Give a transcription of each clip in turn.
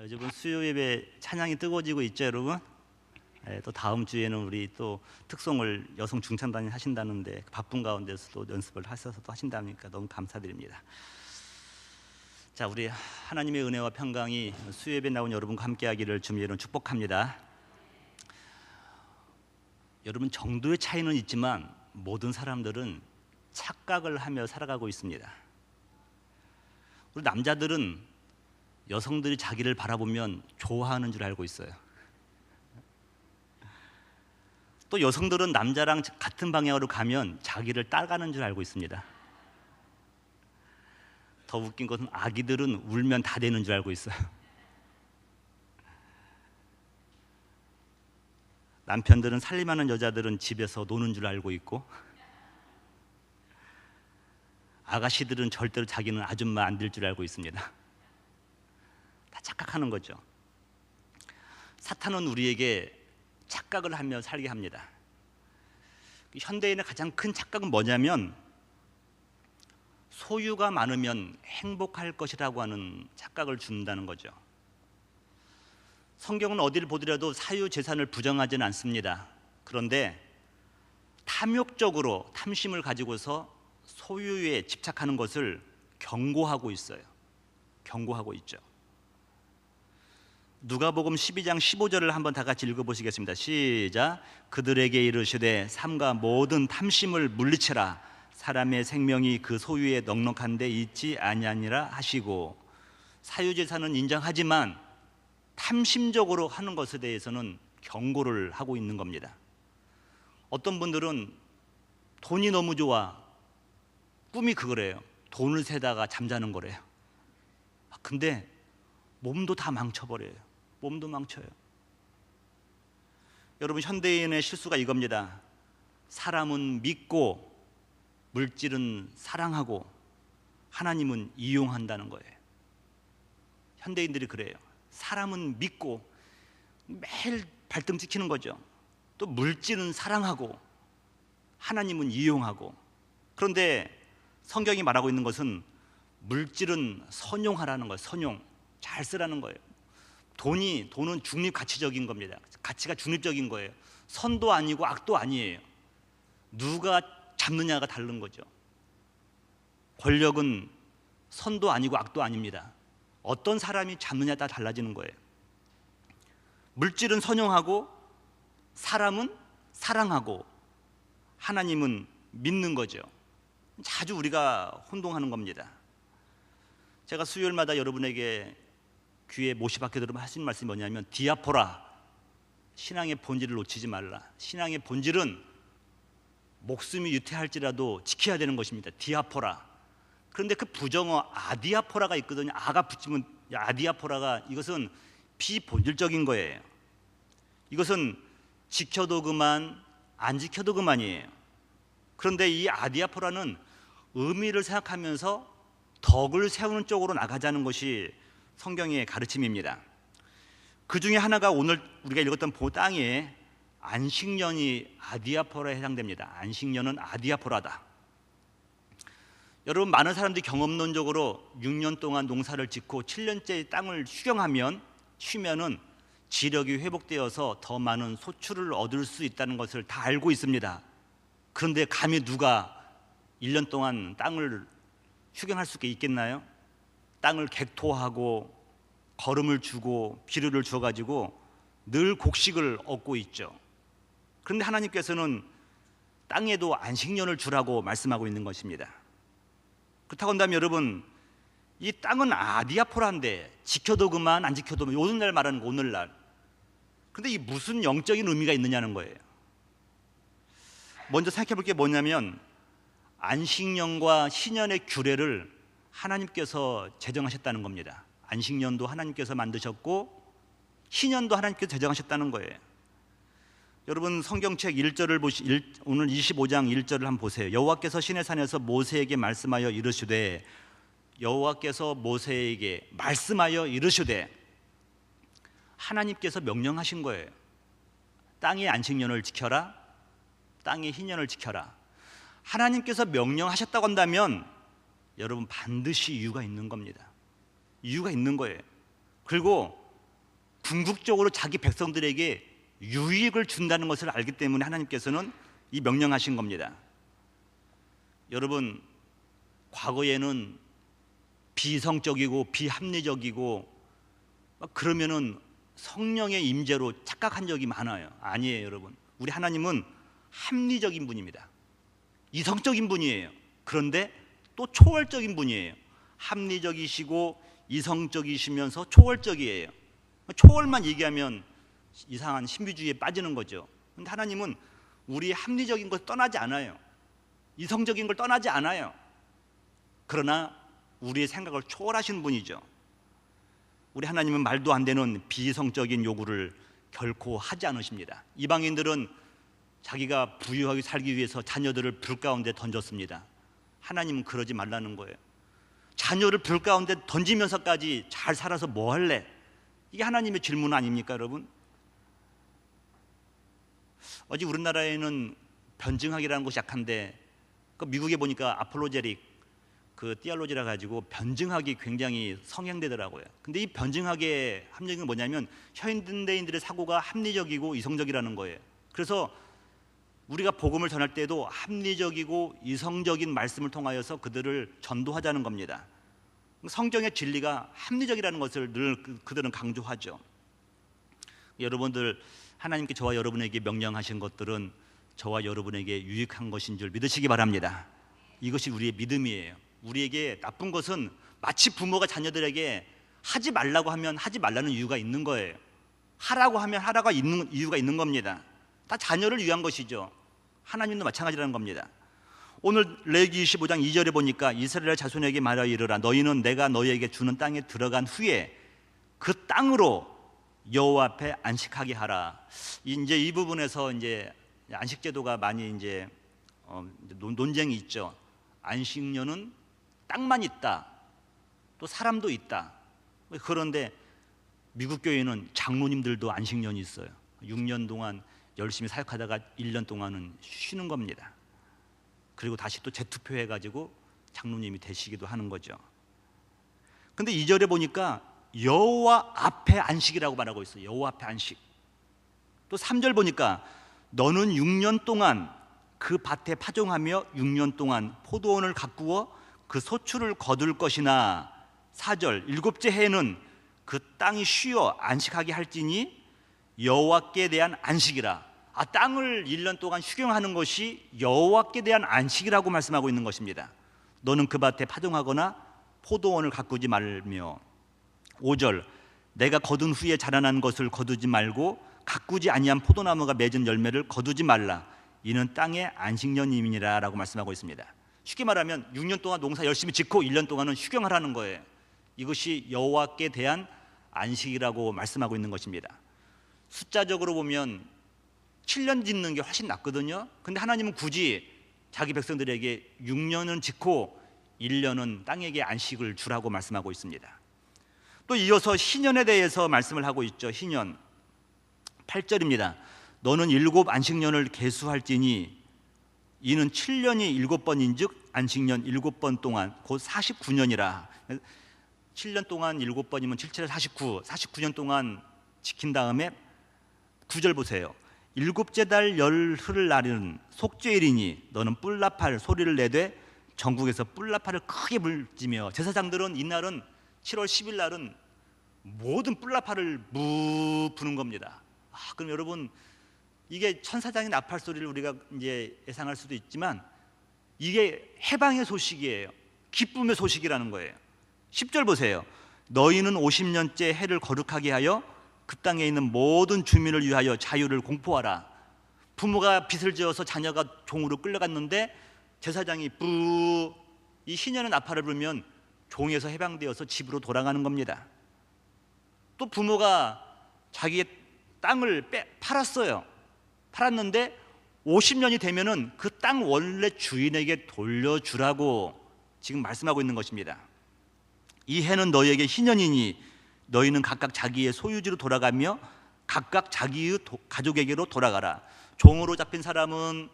요즘은 수요 예배 찬양이 뜨거워지고 있죠, 여러분. 또 다음 주에는 우리 또 특송을 여성 중창단이 하신다는데 바쁜 가운데서도 연습을 하셔서 또 하신다니까 너무 감사드립니다. 자, 우리 하나님의 은혜와 평강이 수요 예배 나온 여러분과 함께하기를 주님의 이름으로 축복합니다. 여러분, 정도의 차이는 있지만 모든 사람들은 착각을 하며 살아가고 있습니다. 우리 남자들은 여성들이 자기를 바라보면 좋아하는 줄 알고 있어요. 또 여성들은 남자랑 같은 방향으로 가면 자기를 따라가는 줄 알고 있습니다. 더 웃긴 것은 아기들은 울면 다 되는 줄 알고 있어요. 남편들은 살림하는 여자들은 집에서 노는 줄 알고 있고, 아가씨들은 절대로 자기는 아줌마 안 될 줄 알고 있습니다. 다 착각하는 거죠. 사탄은 우리에게 착각을 하며 살게 합니다. 현대인의 가장 큰 착각은 뭐냐면 소유가 많으면 행복할 것이라고 하는 착각을 준다는 거죠. 성경은 어디를 보더라도 사유재산을 부정하지는 않습니다. 그런데 탐욕적으로 탐심을 가지고서 소유에 집착하는 것을 경고하고 있어요. 경고하고 있죠. 누가복음 12장 15절을 한번 다 같이 읽어보시겠습니다. 시작. 그들에게 이르시되 삼가 모든 탐심을 물리치라. 사람의 생명이 그 소유에 넉넉한 데 있지 아니하니라 하시고, 사유재산은 인정하지만 탐심적으로 하는 것에 대해서는 경고를 하고 있는 겁니다. 어떤 분들은 돈이 너무 좋아, 꿈이 그거래요. 돈을 세다가 잠자는 거래요. 근데 몸도 다 망쳐버려요. 몸도 망쳐요. 여러분, 현대인의 실수가 이겁니다. 사람은 믿고 물질은 사랑하고 하나님은 이용한다는 거예요. 현대인들이 그래요. 사람은 믿고 매일 발등 찍히는 거죠. 또 물질은 사랑하고 하나님은 이용하고. 그런데 성경이 말하고 있는 것은 물질은 선용하라는 거예요. 선용, 잘 쓰라는 거예요. 돈은 중립 가치적인 겁니다. 가치가 중립적인 거예요. 선도 아니고 악도 아니에요. 누가 잡느냐가 다른 거죠. 권력은 선도 아니고 악도 아닙니다. 어떤 사람이 잡느냐에 따라 달라지는 거예요. 물질은 선용하고 사람은 사랑하고 하나님은 믿는 거죠. 자주 우리가 혼동하는 겁니다. 제가 수요일마다 여러분에게 귀에 못이 박혀 들으면 하시는 말씀이 뭐냐면 디아포라, 신앙의 본질을 놓치지 말라. 신앙의 본질은 목숨이 유퇴할지라도 지켜야 되는 것입니다. 디아포라. 그런데 그 부정어 아디아포라가 있거든요. 아가 붙이면 아디아포라가, 이것은 비본질적인 거예요. 이것은 지켜도 그만 안 지켜도 그만이에요. 그런데 이 아디아포라는 의미를 생각하면서 덕을 세우는 쪽으로 나가자는 것이 성경의 가르침입니다. 그 중에 하나가 오늘 우리가 읽었던 땅의 안식년이 아디아포라에 해당됩니다. 안식년은 아디아포라다. 여러분, 많은 사람들이 경험론적으로 6년 동안 농사를 짓고 7년째 땅을 쉬면은 지력이 회복되어서 더 많은 소출을 얻을 수 있다는 것을 다 알고 있습니다. 그런데 감히 누가 1년 동안 땅을 휴경할 수 있겠나요? 땅을 객토하고 거름을 주고 비료를 줘가지고 늘 곡식을 얻고 있죠. 그런데 하나님께서는 땅에도 안식년을 주라고 말씀하고 있는 것입니다. 그렇다고 한다면 여러분, 이 땅은 아디아포라인데 지켜도 그만 안 지켜도 그만, 오늘날 말하는 거, 오늘날. 그런데 이 무슨 영적인 의미가 있느냐는 거예요. 먼저 생각해 볼 게 뭐냐면 안식년과 신년의 규례를 하나님께서 제정하셨다는 겁니다. 안식년도 하나님께서 만드셨고 신년도 하나님께서 제정하셨다는 거예요. 여러분, 성경책 1절을 오늘 25장 1절을 한번 보세요. 여호와께서 시내산에서 모세에게 말씀하여 이르시되, 여호와께서 모세에게 말씀하여 이르시되, 하나님께서 명령하신 거예요. 땅의 안식년을 지켜라, 땅의 희년을 지켜라. 하나님께서 명령하셨다고 한다면 여러분, 반드시 이유가 있는 겁니다. 이유가 있는 거예요. 그리고 궁극적으로 자기 백성들에게 유익을 준다는 것을 알기 때문에 하나님께서는 이 명령하신 겁니다. 여러분, 과거에는 비이성적이고 비합리적이고 그러면은 성령의 임재로 착각한 적이 많아요. 아니에요, 여러분. 우리 하나님은 합리적인 분입니다. 이성적인 분이에요. 그런데 또 초월적인 분이에요. 합리적이시고 이성적이시면서 초월적이에요. 초월만 얘기하면 이상한 신비주의에 빠지는 거죠. 그런데 하나님은 우리 합리적인 걸 떠나지 않아요. 이성적인 걸 떠나지 않아요. 그러나 우리의 생각을 초월하신 분이죠. 우리 하나님은 말도 안 되는 비이성적인 요구를 결코 하지 않으십니다. 이방인들은 자기가 부유하게 살기 위해서 자녀들을 불 가운데 던졌습니다. 하나님은 그러지 말라는 거예요. 자녀를 불 가운데 던지면서까지 잘 살아서 뭐 할래? 이게 하나님의 질문 아닙니까, 여러분? 어제 우리나라에는 변증학이라는 것이 약한데 미국에 보니까 아폴로제릭 띠알로지라 가지고 변증학이 굉장히 성행되더라고요. 근데 이 변증학의 함정은 뭐냐면 현대인들의 사고가 합리적이고 이성적이라는 거예요. 그래서 우리가 복음을 전할 때도 합리적이고 이성적인 말씀을 통하여서 그들을 전도하자는 겁니다. 성경의 진리가 합리적이라는 것을 늘 그들은 강조하죠. 여러분들, 하나님께 저와 여러분에게 명령하신 것들은 저와 여러분에게 유익한 것인 줄 믿으시기 바랍니다. 이것이 우리의 믿음이에요. 우리에게 나쁜 것은 마치 부모가 자녀들에게 하지 말라고 하면 하지 말라는 이유가 있는 거예요. 하라고 하면 하라고 있는 이유가 있는 겁니다. 다 자녀를 위한 것이죠. 하나님도 마찬가지라는 겁니다. 오늘 레위기 25장 2절에 보니까 이스라엘 자손에게 말하여 이르라. 너희는 내가 너희에게 주는 땅에 들어간 후에 그 땅으로 여호와 앞에 안식하게 하라. 이제 이 부분에서 이제 안식제도가 많이 이제 논쟁이 있죠. 안식년은 땅만 있다, 또 사람도 있다. 그런데 미국 교회는 장로님들도 안식년이 있어요. 6년 동안 열심히 사역하다가 1년 동안은 쉬는 겁니다. 그리고 다시 또 재투표해가지고 장로님이 되시기도 하는 거죠. 근데 2절에 보니까 여호와 앞에 안식이라고 말하고 있어요. 여호와 앞에 안식. 또 3절 보니까 너는 6년 동안 그 밭에 파종하며 6년 동안 포도원을 가꾸어 그 소출을 거둘 것이나 4절 일곱째 해에는 그 땅이 쉬어 안식하게 할지니 여호와께 대한 안식이라. 땅을 1년 동안 휴경하는 것이 여호와께 대한 안식이라고 말씀하고 있는 것입니다. 너는 그 밭에 파종하거나 포도원을 가꾸지 말며 5절 내가 거둔 후에 자라난 것을 거두지 말고 가꾸지 아니한 포도나무가 맺은 열매를 거두지 말라. 이는 땅의 안식년임이니라 라고 말씀하고 있습니다. 쉽게 말하면 6년 동안 농사 열심히 짓고 1년 동안은 휴경하라는 거예요. 이것이 여호와께 대한 안식이라고 말씀하고 있는 것입니다. 숫자적으로 보면 7년 짓는 게 훨씬 낫거든요. 근데 하나님은 굳이 자기 백성들에게 6년은 짓고 1년은 땅에게 안식을 주라고 말씀하고 있습니다. 또 이어서 희년에 대해서 말씀을 하고 있죠. 희년 8절입니다. 너는 7 안식년을 계수할지니 이는 7년이 7번인 즉 안식년 7번 동안 곧 49년이라. 7년 동안 7번이면 7, 7, 49 49년 동안 지킨 다음에 9절 보세요. 7째 달 열흘 날은 속죄일이니 너는 뿔나팔 소리를 내되 전국에서 뿔나팔을 크게 불지며. 제사장들은 이날은 7월 10일 날은 모든 뿔나팔을 부는 겁니다. 그럼 여러분, 이게 천사장의 나팔 소리를 우리가 이제 예상할 수도 있지만 이게 해방의 소식이에요. 기쁨의 소식이라는 거예요. 10절 보세요. 너희는 50년째 해를 거룩하게 하여 그 땅에 있는 모든 주민을 위하여 자유를 공포하라. 부모가 빚을 지어서 자녀가 종으로 끌려갔는데 제사장이 이 희년의 나팔을 불면 종에서 해방되어서 집으로 돌아가는 겁니다. 또 부모가 자기의 땅을 팔았어요. 팔았는데 50년이 되면은 그 땅 원래 주인에게 돌려주라고 지금 말씀하고 있는 것입니다. 이 해는 너희에게 희년이니 너희는 각각 자기의 소유지로 돌아가며 각각 자기의 가족에게로 돌아가라. 종으로 잡힌 사람은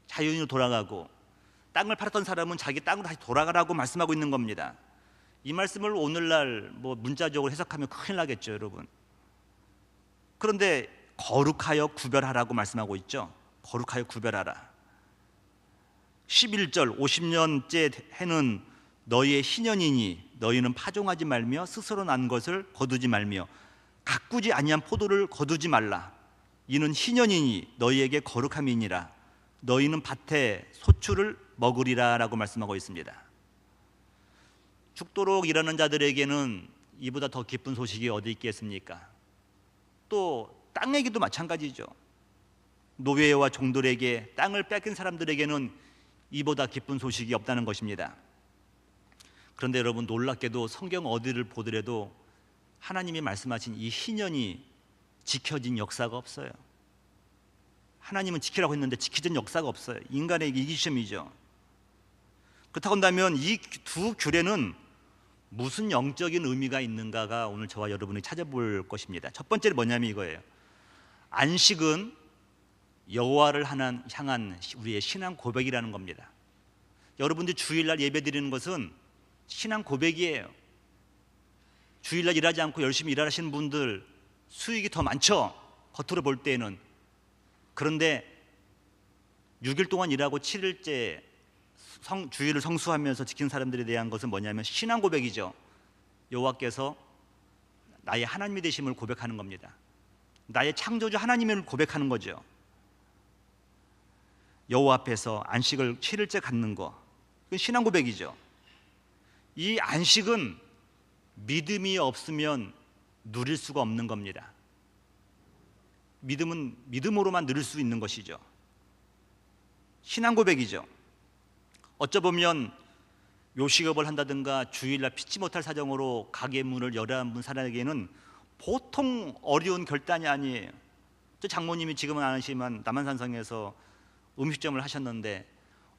자유인으로 돌아가고 땅을 팔았던 사람은 자기 땅으로 다시 돌아가라고 말씀하고 있는 겁니다. 이 말씀을 오늘날 문자적으로 해석하면 큰일 나겠죠, 여러분. 그런데 거룩하여 구별하라고 말씀하고 있죠. 거룩하여 구별하라. 11절 50년째 해는 너희의 희년이니 너희는 파종하지 말며 스스로 난 것을 거두지 말며 가꾸지 아니한 포도를 거두지 말라. 이는 희년이니 너희에게 거룩함이니라. 너희는 밭에 소출을 먹으리라 라고 말씀하고 있습니다. 죽도록 일하는 자들에게는 이보다 더 기쁜 소식이 어디 있겠습니까? 또 땅에게도 마찬가지죠. 노예와 종들에게, 땅을 뺏긴 사람들에게는 이보다 기쁜 소식이 없다는 것입니다. 그런데 여러분, 놀랍게도 성경 어디를 보더라도 하나님이 말씀하신 이 희년이 지켜진 역사가 없어요. 하나님은 지키라고 했는데 지키진 역사가 없어요. 인간의 이기심이죠. 그렇다고 한다면 이 두 규례는 무슨 영적인 의미가 있는가가 오늘 저와 여러분이 찾아볼 것입니다. 첫 번째는 뭐냐면 이거예요. 안식은 여호와를 향한 우리의 신앙 고백이라는 겁니다. 여러분들이 주일날 예배드리는 것은 신앙 고백이에요. 주일날 일하지 않고 열심히 일하시는 분들 수익이 더 많죠, 겉으로 볼 때에는. 그런데 6일 동안 일하고 7일째 주일을 성수하면서 지킨 사람들에 대한 것은 뭐냐면 신앙 고백이죠. 여호와께서 나의 하나님이 되심을 고백하는 겁니다. 나의 창조주 하나님을 고백하는 거죠. 여호와 앞에서 안식을 7일째 갖는 거, 그건 신앙 고백이죠. 이 안식은 믿음이 없으면 누릴 수가 없는 겁니다. 믿음은 믿음으로만 누릴 수 있는 것이죠. 신앙 고백이죠. 어쩌보면 요식업을 한다든가 주일날 피치 못할 사정으로 가게 문을 열어야 하는 사람에게는 보통 어려운 결단이 아니에요. 저 장모님이 지금은 안 하시지만 남한산성에서 음식점을 하셨는데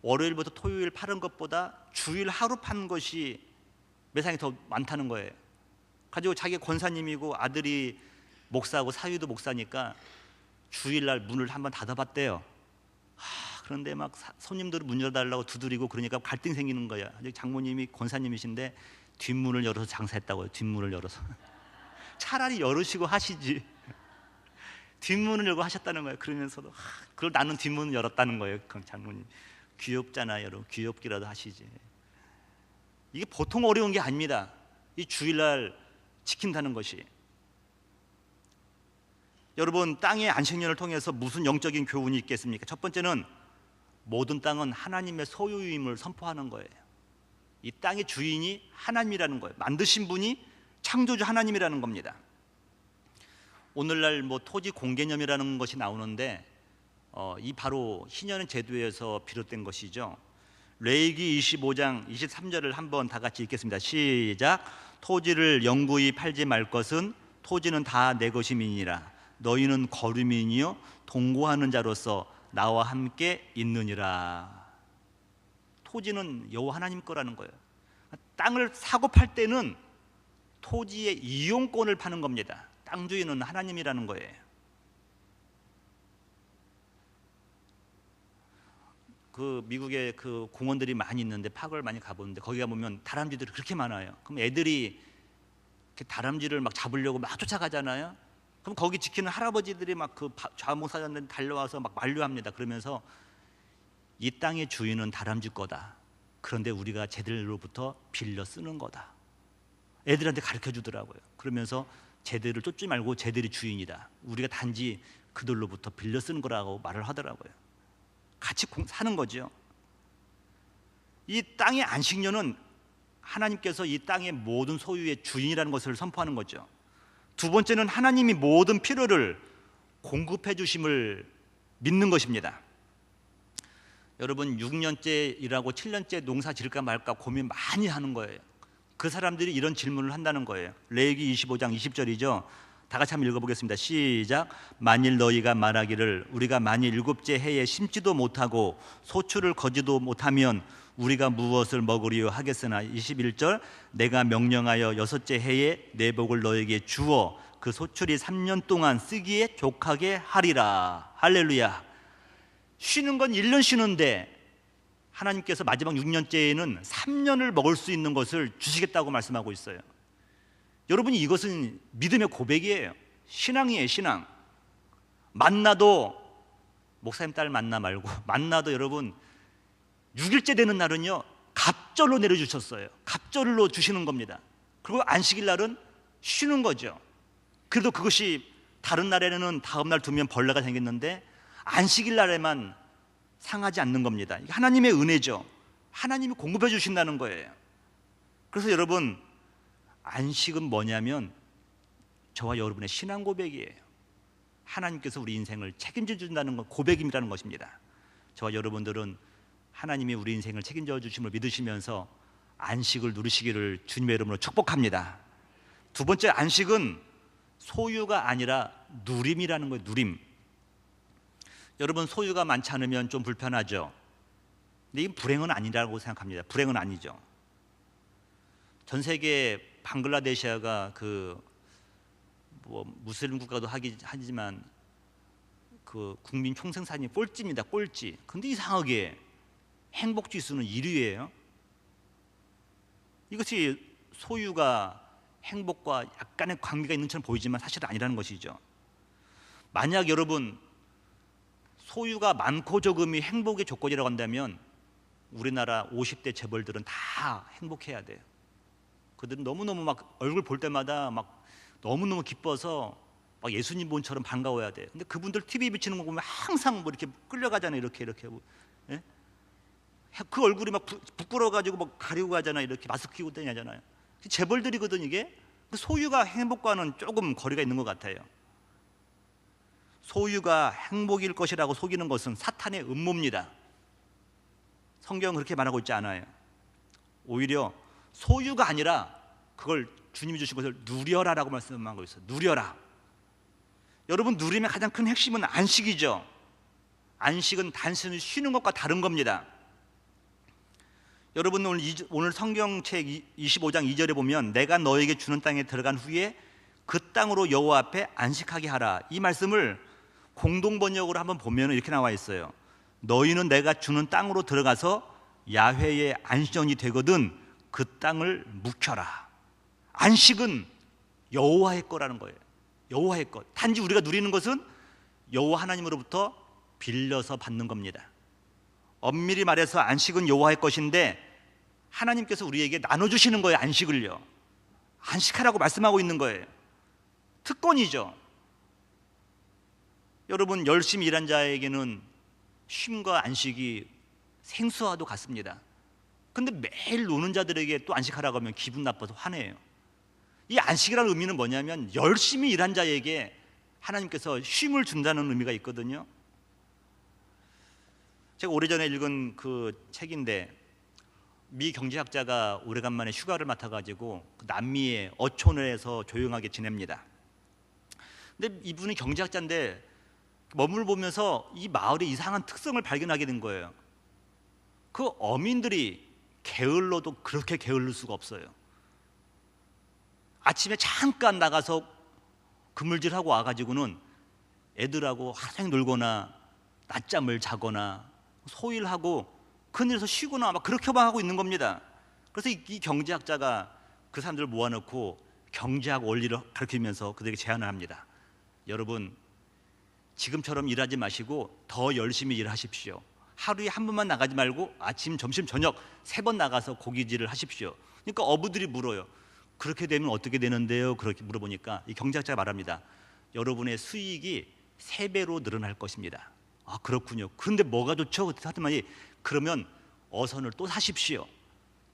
월요일부터 토요일 파는 것보다 주일 하루 파는 것이 매상이 더 많다는 거예요. 가지고 자기 권사님이고 아들이 목사고 사위도 목사니까 주일날 문을 한번 닫아봤대요. 그런데 막 손님들은 문 열어달라고 두드리고 그러니까 갈등이 생기는 거야. 장모님이 권사님이신데 뒷문을 열어서 장사했다고요. 뒷문을 열어서. 차라리 열으시고 하시지. 뒷문을 열고 하셨다는 거예요. 그러면서도 그걸 나는 뒷문을 열었다는 거예요. 그 장모님 귀엽잖아요. 여러분 귀엽기라도 하시지. 이게 보통 어려운 게 아닙니다. 이 주일날 지킨다는 것이. 여러분, 땅의 안식년을 통해서 무슨 영적인 교훈이 있겠습니까? 첫 번째는 모든 땅은 하나님의 소유임을 선포하는 거예요. 이 땅의 주인이 하나님이라는 거예요. 만드신 분이 창조주 하나님이라는 겁니다. 오늘날 토지 공개념이라는 것이 나오는데 이 바로 희년 제도에서 비롯된 것이죠. 레위기 25장 23절을 한번 다 같이 읽겠습니다. 시작. 토지를 영구히 팔지 말 것은 토지는 다 내 것임이니라. 너희는 거류민이요 동거하는 자로서 나와 함께 있느니라. 토지는 여호와 하나님 거라는 거예요. 땅을 사고 팔 때는 토지의 이용권을 파는 겁니다. 땅 주인은 하나님이라는 거예요. 그 미국에 그 공원들이 많이 있는데 파크를 많이 가보는데 거기 가보면 다람쥐들이 그렇게 많아요. 그럼 애들이 다람쥐를 막 잡으려고 막 쫓아가잖아요. 그럼 거기 지키는 할아버지들이 막 그 자원봉사자들 달려와서 막 만류합니다. 그러면서 이 땅의 주인은 다람쥐 거다. 그런데 우리가 쟤들로부터 빌려 쓰는 거다. 애들한테 가르쳐 주더라고요. 그러면서 쟤들을 쫓지 말고 쟤들이 주인이다. 우리가 단지 그들로부터 빌려 쓰는 거라고 말을 하더라고요. 같이 사는 거죠. 이 땅의 안식년은 하나님께서 이 땅의 모든 소유의 주인이라는 것을 선포하는 거죠. 두 번째는 하나님이 모든 필요를 공급해 주심을 믿는 것입니다. 여러분 6년째 일하고 7년째 농사 지을까 말까 고민 많이 하는 거예요. 그 사람들이 이런 질문을 한다는 거예요. 레위기 25장 20절이죠. 다 같이 한번 읽어보겠습니다. 시작. 만일 너희가 말하기를 우리가 만일 7째 해에 심지도 못하고 소출을 거지도 못하면 우리가 무엇을 먹으리요 하겠으나 21절 내가 명령하여 6째 해에 내 복을 너에게 주어 그 소출이 3년 동안 쓰기에 족하게 하리라. 할렐루야. 쉬는 건 1년 쉬는데 하나님께서 마지막 6년째에는 3년을 먹을 수 있는 것을 주시겠다고 말씀하고 있어요. 여러분이 이것은 믿음의 고백이에요. 신앙이에요, 신앙. 만나도 목사님 딸 만나 말고 만나도 여러분 6일째 되는 날은요 갑절로 내려주셨어요. 갑절로 주시는 겁니다. 그리고 안식일 날은 쉬는 거죠. 그래도 그것이 다른 날에는 다음 날 두면 벌레가 생겼는데 안식일 날에만 상하지 않는 겁니다. 이게 하나님의 은혜죠. 하나님이 공급해 주신다는 거예요. 그래서 여러분, 안식은 뭐냐면 저와 여러분의 신앙 고백이에요. 하나님께서 우리 인생을 책임져 준다는 건 고백이라는 것입니다. 저와 여러분들은 하나님이 우리 인생을 책임져 주심을 믿으시면서 안식을 누리시기를 주님의 이름으로 축복합니다. 두 번째, 안식은 소유가 아니라 누림이라는 거예요. 누림. 여러분, 소유가 많지 않으면 좀 불편하죠. 근데 이 불행은 아니라고 생각합니다. 불행은 아니죠. 전 세계 방글라데시아가 무슬림 국가도 하지만 그 국민 총생산이 꼴찌입니다. 꼴찌. 근데 이상하게 행복 지수는 1위예요. 이것이 소유가 행복과 약간의 관계가 있는 것처럼 보이지만 사실은 아니라는 것이죠. 만약 여러분 소유가 많고 적음이 행복의 조건이라고 한다면 우리나라 50대 재벌들은 다 행복해야 돼요. 그들은 너무너무 막 얼굴 볼 때마다 막 너무너무 기뻐서 막 예수님 본처럼 반가워야 돼요. 근데 그분들 TV 비치는 거 보면 항상 뭐 이렇게 끌려가잖아요. 이렇게 예? 그 얼굴이 막 부끄러워가지고 막 가리고 가잖아요. 이렇게 마스크 끼고 다니잖아요. 재벌들이거든 이게. 소유가 행복과는 조금 거리가 있는 것 같아요. 소유가 행복일 것이라고 속이는 것은 사탄의 음모입니다. 성경은 그렇게 말하고 있지 않아요. 오히려 소유가 아니라 그걸 주님이 주신 것을 누려라라고 말씀하고 있어요. 누려라. 여러분, 누림의 가장 큰 핵심은 안식이죠. 안식은 단순히 쉬는 것과 다른 겁니다. 여러분, 오늘 성경책 25장 2절에 보면 내가 너에게 주는 땅에 들어간 후에 그 땅으로 여호와 앞에 안식하게 하라. 이 말씀을 공동 번역으로 한번 보면 이렇게 나와 있어요. 너희는 내가 주는 땅으로 들어가서 야훼의 안식년이 되거든 그 땅을 묵혀라. 안식은 여호와의 거라는 거예요. 여호와의 것. 단지 우리가 누리는 것은 여호와 하나님으로부터 빌려서 받는 겁니다. 엄밀히 말해서 안식은 여호와의 것인데 하나님께서 우리에게 나눠주시는 거예요. 안식을요. 안식하라고 말씀하고 있는 거예요. 특권이죠. 여러분, 열심히 일한 자에게는 쉼과 안식이 생수와도 같습니다. 근데 매일 노는 자들에게 또 안식하라고 하면 기분 나빠서 화내요. 이 안식이라는 의미는 뭐냐면 열심히 일한 자에게 하나님께서 쉼을 준다는 의미가 있거든요. 제가 오래전에 읽은 그 책인데 미 경제학자가 오래간만에 휴가를 맡아가지고 남미의 어촌에서 조용하게 지냅니다. 근데 이분이 경제학자인데 머물보면서 이 마을의 이상한 특성을 발견하게 된 거예요. 그 어민들이 게을러도 그렇게 게을를 수가 없어요. 아침에 잠깐 나가서 그물질하고 와가지고는 애들하고 하루 종일 놀거나 낮잠을 자거나 소일하고 그늘에서 쉬거나 막 그렇게만 하고 있는 겁니다. 그래서 이 경제학자가 그 사람들을 모아놓고 경제학 원리를 가르치면서 그들에게 제안을 합니다. 여러분, 지금처럼 일하지 마시고 더 열심히 일하십시오. 하루에 한 번만 나가지 말고 아침, 점심, 저녁 3번 나가서 고기질을 하십시오. 그러니까 어부들이 물어요. 그렇게 되면 어떻게 되는데요? 그렇게 물어보니까 이 경제학자가 말합니다. 여러분의 수익이 3배로 늘어날 것입니다. 아, 그렇군요. 그런데 뭐가 좋죠? 하더니 그러면 어선을 또 사십시오.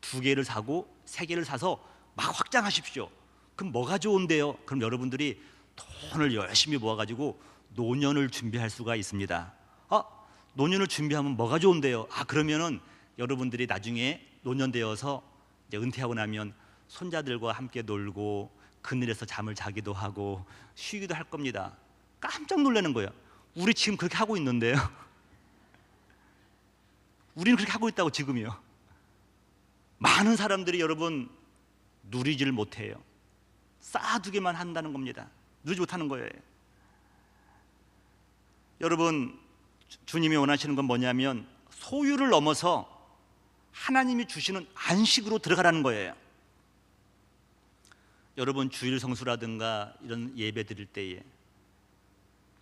2개를 사고 3개를 사서 막 확장하십시오. 그럼 뭐가 좋은데요? 그럼 여러분들이 돈을 열심히 모아가지고 노년을 준비할 수가 있습니다. 노년을 준비하면 뭐가 좋은데요? 그러면은 여러분들이 나중에 노년 되어서 이제 은퇴하고 나면 손자들과 함께 놀고 그늘에서 잠을 자기도 하고 쉬기도 할 겁니다. 깜짝 놀라는 거예요. 우리 지금 그렇게 하고 있는데요. 우리는 그렇게 하고 있다고 지금이요. 많은 사람들이 여러분 누리지를 못해요. 쌓아두기만 한다는 겁니다. 누리지 못하는 거예요. 여러분, 주님이 원하시는 건 뭐냐면 소유를 넘어서 하나님이 주시는 안식으로 들어가라는 거예요. 여러분 주일 성수라든가 이런 예배 드릴 때에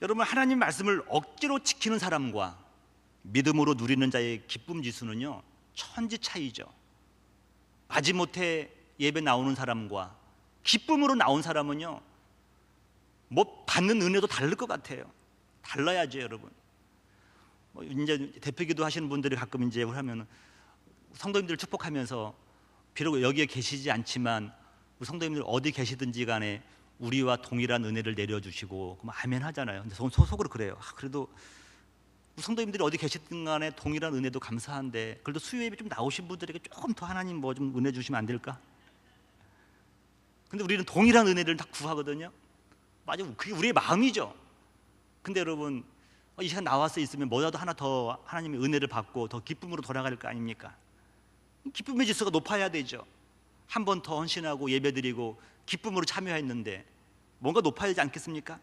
여러분 하나님 말씀을 억지로 지키는 사람과 믿음으로 누리는 자의 기쁨 지수는요 천지 차이죠. 마지못해 예배 나오는 사람과 기쁨으로 나온 사람은요 뭐 받는 은혜도 다를 것 같아요. 달라야죠, 여러분. 이제 대표기도 하시는 분들이 가끔 이제 하면 성도님들 축복하면서 비록 여기에 계시지 않지만 우리 성도님들 어디 계시든지 간에 우리와 동일한 은혜를 내려주시고 그럼 아멘 하잖아요. 근데 속으로 그래요. 그래도 우리 성도님들이 어디 계시든 간에 동일한 은혜도 감사한데 그래도 수요 예배 좀 나오신 분들에게 조금 더 하나님 뭐 좀 은혜 주시면 안 될까? 근데 우리는 동일한 은혜를 다 구하거든요. 맞아, 그게 우리의 마음이죠. 근데 여러분 이 시간 나와서 있으면 뭐라도 하나 더 하나님의 은혜를 받고 더 기쁨으로 돌아갈 거 아닙니까? 기쁨의 지수가 높아야 되죠. 한 번 더 헌신하고 예배드리고 기쁨으로 참여했는데 뭔가 높아야 되지 않겠습니까?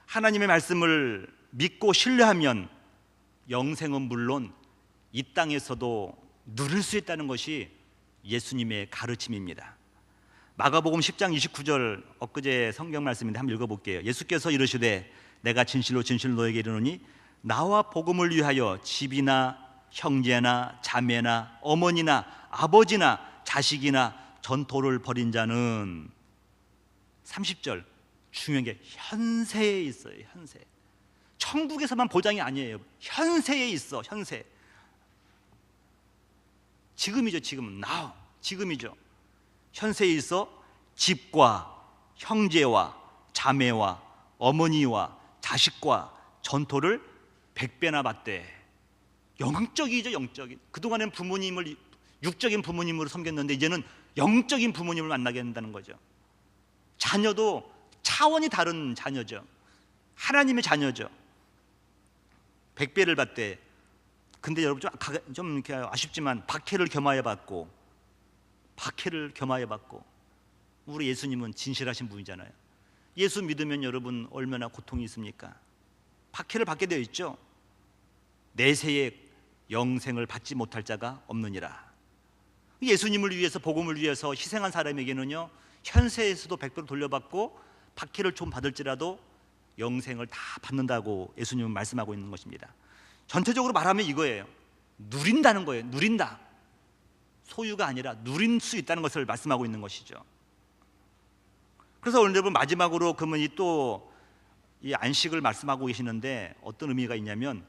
하나님의 말씀을 믿고 신뢰하면 영생은 물론 이 땅에서도 누릴 수 있다는 것이 예수님의 가르침입니다. 마가복음 10장 29절 엊그제 성경 말씀인데 한번 읽어볼게요. 예수께서 이르시되 내가 진실로 진실로 너에게 이르노니 나와 복음을 위하여 집이나 형제나 자매나 어머니나 아버지나 자식이나 전토를 벌인 자는 30절 중요한 게 현세에 있어요. 현세. 천국에서만 보장이 아니에요. 현세에 있어. 현세. 지금이죠. 지금. now. 지금이죠. 현세에 있어 집과 형제와 자매와 어머니와 자식과 전토를 100배나 받되. 영적이죠. 영적인. 그동안엔 부모님을 육적인 부모님으로 섬겼는데 이제는 영적인 부모님을 만나게 된다는 거죠. 자녀도 차원이 다른 자녀죠. 하나님의 자녀죠. 100배를 받되. 근데 여러분 좀 이렇게 아쉽지만 박해를 겸하여 받고 우리 예수님은 진실하신 분이잖아요. 예수 믿으면 여러분 얼마나 고통이 있습니까? 박해를 받게 되어 있죠. 내세의 영생을 받지 못할 자가 없느니라. 예수님을 위해서 복음을 위해서 희생한 사람에게는요 현세에서도 100배로 돌려받고 박해를 좀 받을지라도 영생을 다 받는다고 예수님은 말씀하고 있는 것입니다. 전체적으로 말하면 이거예요. 누린다는 거예요. 누린다. 소유가 아니라 누릴 수 있다는 것을 말씀하고 있는 것이죠. 그래서 오늘 여러분 마지막으로 그러면 이 안식을 말씀하고 계시는데 어떤 의미가 있냐면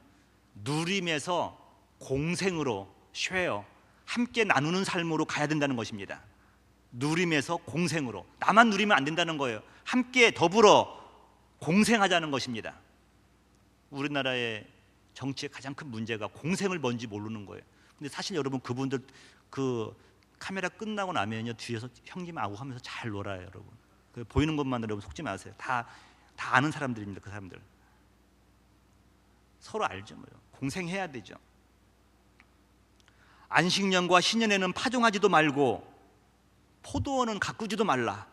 누림에서 공생으로 쉐어 함께 나누는 삶으로 가야 된다는 것입니다. 누림에서 공생으로. 나만 누리면 안 된다는 거예요. 함께 더불어 공생하자는 것입니다. 우리나라의 정치의 가장 큰 문제가 공생을 뭔지 모르는 거예요. 근데 사실 여러분 그분들 그 카메라 끝나고 나면요 뒤에서 형님하고 하면서 잘 놀아요. 여러분 보이는 것만 여러분 속지 마세요. 다 아는 사람들입니다. 그 사람들 서로 알죠. 뭐요. 공생해야 되죠. 안식년과 신년에는 파종하지도 말고 포도원은 가꾸지도 말라.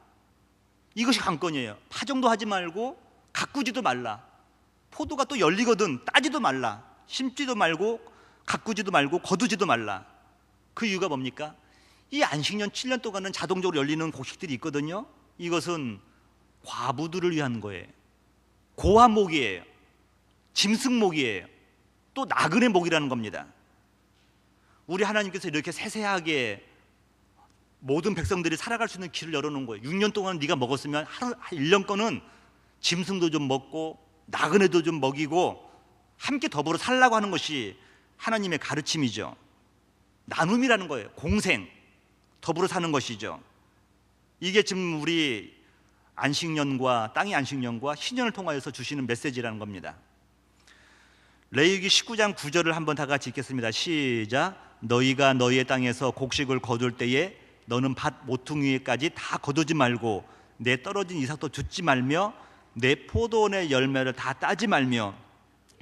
이것이 관건이에요. 파종도 하지 말고 가꾸지도 말라. 포도가 또 열리거든 따지도 말라. 심지도 말고 가꾸지도 말고 거두지도 말라. 그 이유가 뭡니까? 이 안식년 7년 동안은 자동적으로 열리는 곡식들이 있거든요. 이것은 과부들을 위한 거예요. 고아목이에요. 짐승목이에요. 또 나그네 목이라는 겁니다. 우리 하나님께서 이렇게 세세하게 모든 백성들이 살아갈 수 있는 길을 열어놓은 거예요. 6년 동안 네가 먹었으면 1년 거는 짐승도 좀 먹고 나그네도 좀 먹이고 함께 더불어 살라고 하는 것이 하나님의 가르침이죠. 나눔이라는 거예요. 공생, 더불어 사는 것이죠. 이게 지금 우리 안식년과 땅의 안식년과 신년을 통하여서 주시는 메시지라는 겁니다. 레위기 19장 9절을 한번 다 같이 읽겠습니다. 시작. 너희가 너희의 땅에서 곡식을 거둘 때에 너는 밭 모퉁이까지 다 거두지 말고 내 떨어진 이삭도 줍지 말며 내 포도원의 열매를 다 따지 말며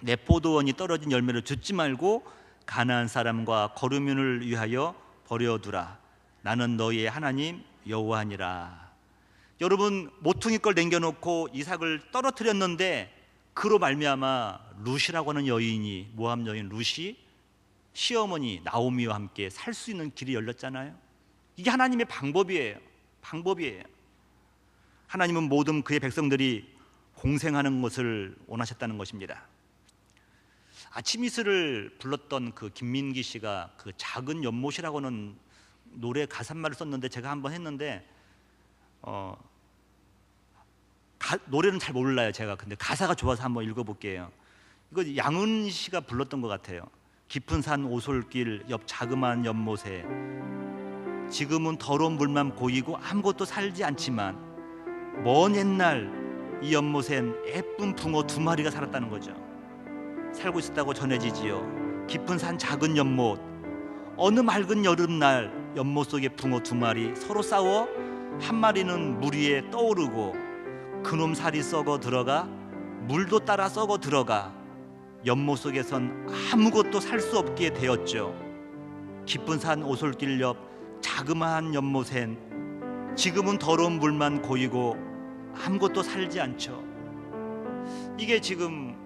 내 포도원이 떨어진 열매를 줍지 말고 가나안 사람과 거류민을 위하여 버려두라. 나는 너희의 하나님 여호와니라. 여러분 모퉁이 걸 남겨놓고 이삭을 떨어뜨렸는데 그로 말미암아 룻이라고 하는 여인이 모압 여인 룻이 시어머니 나오미와 함께 살 수 있는 길이 열렸잖아요. 이게 하나님의 방법이에요. 방법이에요. 하나님은 모든 그의 백성들이 공생하는 것을 원하셨다는 것입니다. 아침 이슬을 불렀던 그 김민기 씨가 그 작은 연못이라고는 노래 가사말을 썼는데 제가 한번 했는데 노래는 잘 몰라요 제가. 근데 가사가 좋아서 한번 읽어볼게요. 이거 양은 씨가 불렀던 것 같아요. 깊은 산 오솔길 옆 자그마한 연못에 지금은 더러운 물만 보이고 아무것도 살지 않지만 먼 옛날 이 연못엔 예쁜 붕어 2마리가 살았다는 거죠. 살고 있었다고 전해지지요. 깊은 산 작은 연못, 어느 맑은 여름날 연못 속에 붕어 2마리 서로 싸워 한 마리는 물 위에 떠오르고 그놈 살이 썩어 들어가 물도 따라 썩어 들어가 연못 속에선 아무것도 살 수 없게 되었죠. 깊은 산 오솔길 옆 자그마한 연못엔 지금은 더러운 물만 고이고 아무것도 살지 않죠. 이게 지금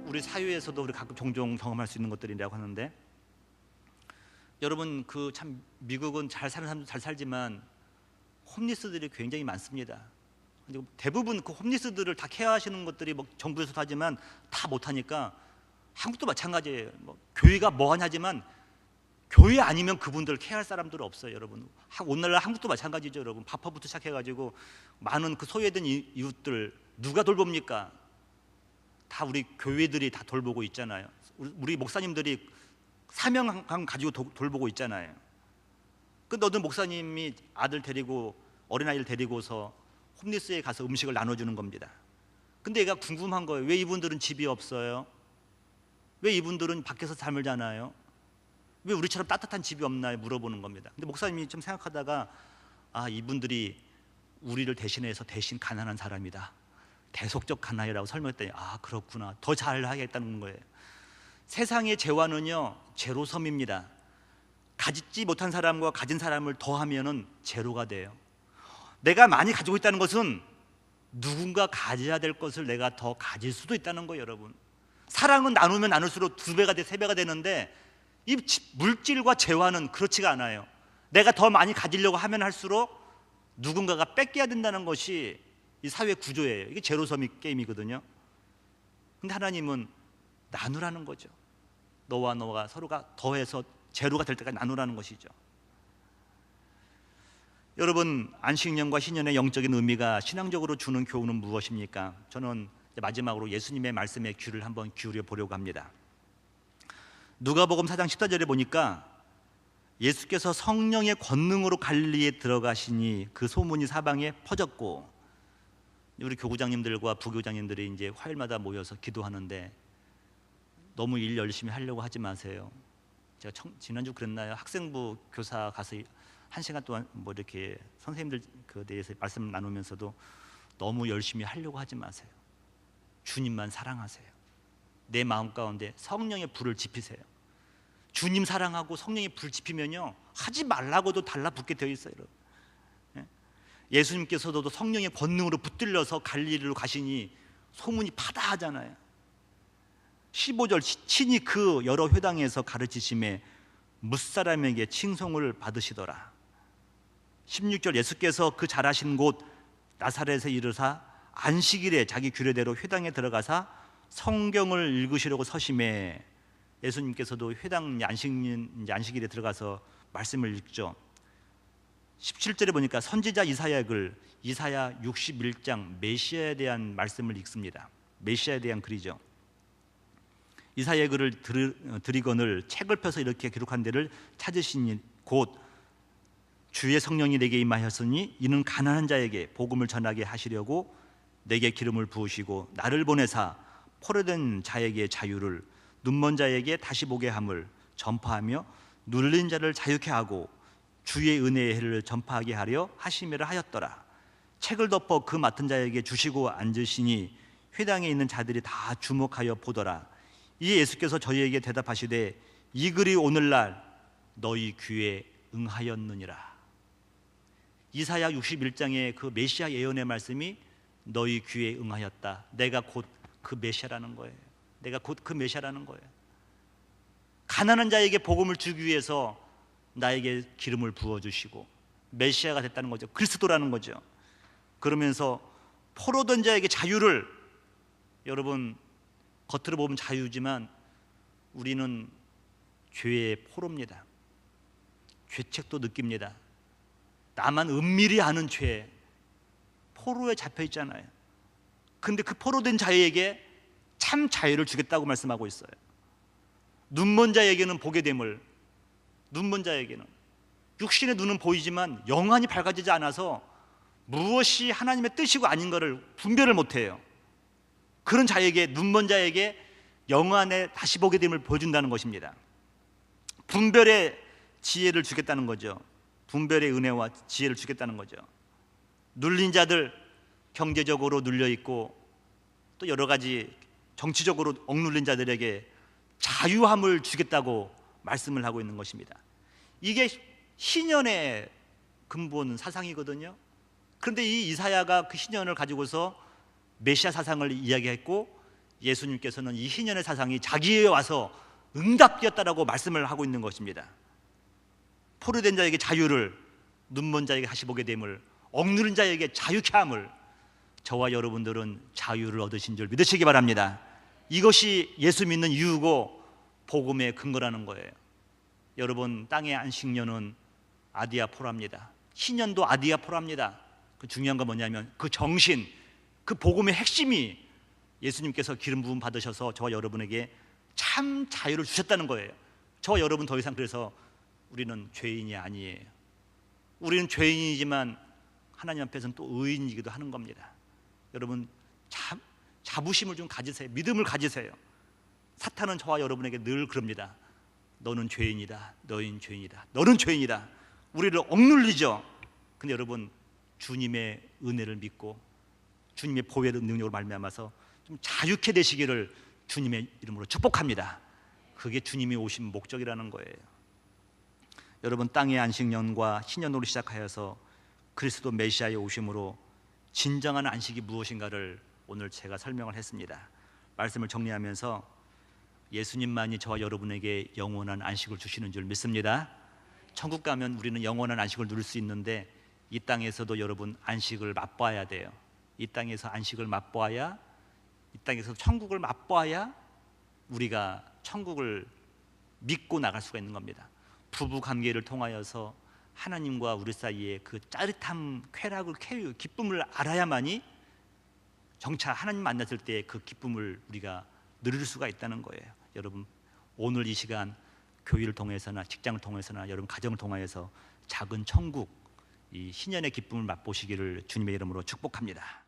우리 사회에서도 우리 가끔 종종 경험할 수 있는 것들이라고 하는데, 여러분 그 참 미국은 잘 사는 사람도 잘 살지만 홈리스들이 굉장히 많습니다. 대부분 그 홈리스들을 다 케어하시는 것들이 뭐 정부에서도 하지만 다 못하니까 한국도 마찬가지예요. 뭐 교회가 뭐 하냐지만 교회 아니면 그분들 케어할 사람들 없어요, 여러분. 오늘날 한국도 마찬가지죠, 여러분. 밥퍼부터 시작해가지고 많은 그 소외된 이웃들 누가 돌봅니까? 다 우리 교회들이 다 돌보고 있잖아요. 우리 목사님들이 사명감 가지고 돌보고 있잖아요. 근데 어떤 목사님이 아들 데리고 어린아이를 데리고서 홈리스에 가서 음식을 나눠주는 겁니다. 근데 얘가 궁금한 거예요. 왜 이분들은 집이 없어요? 왜 이분들은 밖에서 잠을 자나요? 왜 우리처럼 따뜻한 집이 없나요? 물어보는 겁니다. 근데 목사님이 좀 생각하다가 이분들이 우리를 대신해서 대신 가난한 사람이다, 대속적 가난이라고 설명했더니 그렇구나, 더 잘하겠다는 거예요. 세상의 재화는요 제로섬입니다. 가지지 못한 사람과 가진 사람을 더하면은 제로가 돼요. 내가 많이 가지고 있다는 것은 누군가 가져야 될 것을 내가 더 가질 수도 있다는 거예요, 여러분. 사랑은 나누면 나눌수록 2배가 돼 3배가 되는데 이 물질과 재화는 그렇지가 않아요. 내가 더 많이 가지려고 하면 할수록 누군가가 뺏겨야 된다는 것이 이 사회 구조예요. 이게 제로섬 게임이거든요. 근데 하나님은 나누라는 거죠. 너와 너가 서로가 더해서 제로가 될 때까지 나누라는 것이죠. 여러분, 안식년과 신년의 영적인 의미가 신앙적으로 주는 교훈은 무엇입니까? 저는 마지막으로 예수님의 말씀에 귀를 한번 기울여 보려고 합니다. 누가복음 4장 14절에 보니까 예수께서 성령의 권능으로 갈릴리에 들어가시니 그 소문이 사방에 퍼졌고, 우리 교구장님들과 부교장님들이 이제 화요일마다 모여서 기도하는데 너무 일 열심히 하려고 하지 마세요. 제가 지난주 그랬나요? 학생부 교사 가서 1시간 동안 뭐 이렇게 선생님들 그 대해서 말씀 나누면서도 너무 열심히 하려고 하지 마세요. 주님만 사랑하세요. 내 마음 가운데 성령의 불을 지피세요. 주님 사랑하고 성령의 불 지피면요 하지 말라고도 달라붙게 되어 있어요. 예수님께서도 성령의 권능으로 붙들려서 갈릴리로 가시니 소문이 파다하잖아요. 15절 친히 그 여러 회당에서 가르치심에 무사람에게 칭송을 받으시더라. 16절 예수께서 그 자라신 곳 나사렛에 이르사 안식일에 자기 규례대로 회당에 들어가사 성경을 읽으시려고 서심해 예수님께서도 회당 안식일에 들어가서 말씀을 읽죠. 17절에 보니까 선지자 이사야 61장 메시아에 대한 말씀을 읽습니다. 메시아에 대한 글이죠. 이사야 글을 드리거늘 책을 펴서 이렇게 기록한 데를 찾으시니 곧 주의 성령이 내게 임하였으니 이는 가난한 자에게 복음을 전하게 하시려고 내게 기름을 부으시고 나를 보내사 포로된 자에게 자유를, 눈먼 자에게 다시 보게 함을 전파하며 눌린 자를 자유케 하고 주의 은혜의 해를 전파하게 하려 하심이라 하였더라. 책을 덮어 그 맡은 자에게 주시고 앉으시니 회당에 있는 자들이 다 주목하여 보더라. 이에 예수께서 저희에게 대답하시되 이 글이 오늘날 너희 귀에 응하였느니라. 이사야 61장의 그 메시아 예언의 말씀이 너희 귀에 응하였다. 내가 곧 그 메시아라는 거예요. 내가 곧 그 메시아라는 거예요. 가난한 자에게 복음을 주기 위해서 나에게 기름을 부어주시고 메시아가 됐다는 거죠. 그리스도라는 거죠. 그러면서 포로된 자에게 자유를, 여러분 겉으로 보면 자유지만 우리는 죄의 포로입니다. 죄책도 느낍니다. 나만 은밀히 아는 죄, 포로에 잡혀 있잖아요. 근데 그 포로된 자에게 참 자유를 주겠다고 말씀하고 있어요. 눈먼 자에게는 보게 됨을, 눈먼 자에게는, 육신의 눈은 보이지만 영안이 밝아지지 않아서 무엇이 하나님의 뜻이고 아닌 것을 분별을 못해요. 그런 자에게, 눈먼 자에게 영안에 다시 보게 됨을 보여준다는 것입니다. 분별의 지혜를 주겠다는 거죠. 분별의 은혜와 지혜를 주겠다는 거죠. 눌린 자들, 경제적으로 눌려있고 또 여러 가지 정치적으로 억눌린 자들에게 자유함을 주겠다고 말씀을 하고 있는 것입니다. 이게 희년의 근본 사상이거든요. 그런데 이 이사야가 그 희년을 가지고서 메시아 사상을 이야기했고, 예수님께서는 이 희년의 사상이 자기에 와서 응답되었다라고 말씀을 하고 있는 것입니다. 포로된 자에게 자유를, 눈먼 자에게 다시 보게 됨을, 억누른 자에게 자유케 함을, 저와 여러분들은 자유를 얻으신 줄 믿으시기 바랍니다. 이것이 예수 믿는 이유고 복음의 근거라는 거예요. 여러분, 땅의 안식년은 아디아포라입니다. 희년도 아디아포라입니다. 그 중요한 건 뭐냐면 그 정신, 그 복음의 핵심이 예수님께서 기름 부음 받으셔서 저와 여러분에게 참 자유를 주셨다는 거예요. 저와 여러분 더 이상 그래서 우리는 죄인이 아니에요. 우리는 죄인이지만 하나님 앞에서는 또 의인이기도 하는 겁니다. 여러분, 자부심을 좀 가지세요. 믿음을 가지세요. 사탄은 저와 여러분에게 늘 그럽니다. 너는 죄인이다. 너는 죄인이다. 너는 죄인이다. 우리를 억눌리죠. 근데 여러분, 주님의 은혜를 믿고 주님의 보혈의 능력으로 말미암아서 좀 자유케 되시기를 주님의 이름으로 축복합니다. 그게 주님이 오신 목적이라는 거예요. 여러분, 땅의 안식년과 신년으로 시작하여서 그리스도 메시아의 오심으로 진정한 안식이 무엇인가를 오늘 제가 설명을 했습니다. 말씀을 정리하면서 예수님만이 저와 여러분에게 영원한 안식을 주시는 줄 믿습니다. 천국 가면 우리는 영원한 안식을 누릴 수 있는데 이 땅에서도 여러분 안식을 맛봐야 돼요. 이 땅에서 안식을 맛봐야, 이 땅에서 천국을 맛봐야 우리가 천국을 믿고 나갈 수가 있는 겁니다. 부부 관계를 통하여서 하나님과 우리 사이에 그 짜릿함, 쾌락을, 기쁨을 알아야만이 정차 하나님 만났을 때 그 기쁨을 우리가 누릴 수가 있다는 거예요. 여러분, 오늘 이 시간 교회를 통해서나 직장을 통해서나 여러분 가정을 통하여서 작은 천국, 이 신년의 기쁨을 맛보시기를 주님의 이름으로 축복합니다.